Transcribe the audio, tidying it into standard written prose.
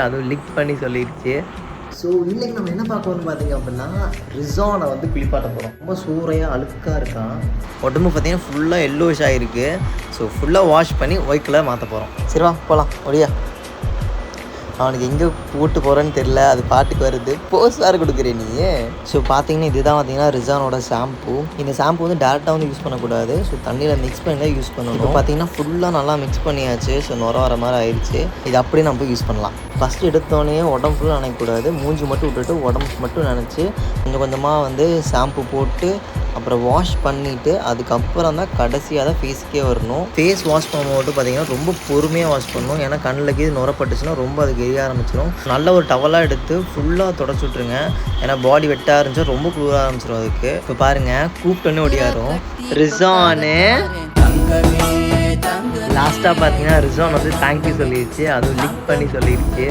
அதுவும் லிக் பண்ணி சொல்லிடுச்சு. ஸோ இன்றைக்கி நம்ம என்ன பார்க்கணும்னு பார்த்தீங்க அப்படின்னா, ரிசானை வந்து குளிப்பாட்ட போகிறோம். ரொம்ப சூறையாக அழுக்காக இருக்கான். உடம்பு பார்த்தீங்கன்னா ஃபுல்லாக எல்லோஷ் ஆகிருக்கு. ஸோ ஃபுல்லாக வாஷ் பண்ணி ஒயிட் கலர் மாற்ற போகிறோம். சரிவா போகலாம். ஒடியா அவனுக்கு எங்கே போட்டு போகிறேன்னு தெரில. அது பாட்டுக்கு வருது. போஸ் வேறு கொடுக்குறேன் நீ. ஸோ பார்த்தீங்கன்னா இதுதான் பார்த்தீங்கன்னா ரிசானோட ஷாம்பு. இந்த ஷாம்பு வந்து டேரெக்டாக வந்து யூஸ் பண்ணக்கூடாது. ஸோ தண்ணியில் மிக்ஸ் பண்ணி தான் யூஸ் பண்ணணும். இப்போ பார்த்தீங்கன்னா ஃபுல்லாக நல்லா மிக்ஸ் பண்ணியாச்சு. ஸோ நுர வர மாதிரி ஆயிடுச்சு. இது அப்படியே நம்ம போய் யூஸ் பண்ணலாம். ஃபஸ்ட்டு எடுத்தோடனே உடம்பு ஃபுல்லாக நினைக்கக்கூடாது. மூஞ்சி மட்டும் விட்டுட்டு உடம்பு மட்டும் நினச்சி கொஞ்சம் கொஞ்சமாக வந்து ஷாம்பு போட்டு அப்புறம் வாஷ் பண்ணிவிட்டு அதுக்கப்புறம் தான் கடைசியாக தான் ஃபேஸுக்கே வரணும். ஃபேஸ் வாஷ் பண்ணும்போது பார்த்தீங்கன்னா ரொம்ப பொறுமையாக வாஷ் பண்ணணும். ஏன்னா கண்ணில் கீது நுரப்பட்டுச்சுன்னா ரொம்ப அதுக்கு எரிய ஆரம்பிச்சிடும். நல்ல ஒரு டவலாக எடுத்து ஃபுல்லாக தொடச்சி விட்ருங்க. ஏன்னா பாடி வெட்டாக இருந்துச்சா ரொம்ப குளிர ஆரம்பிச்சிடும் அதுக்கு. இப்போ பாருங்கள் கூப்பிட்டோன்னே ஓடியாரும் ரிசானு. லாஸ்ட்டாக பார்த்தீங்கன்னா ரிசான் வந்து தேங்க்யூ சொல்லிடுச்சு. அதுவும் லிக் பண்ணி சொல்லிடுச்சு.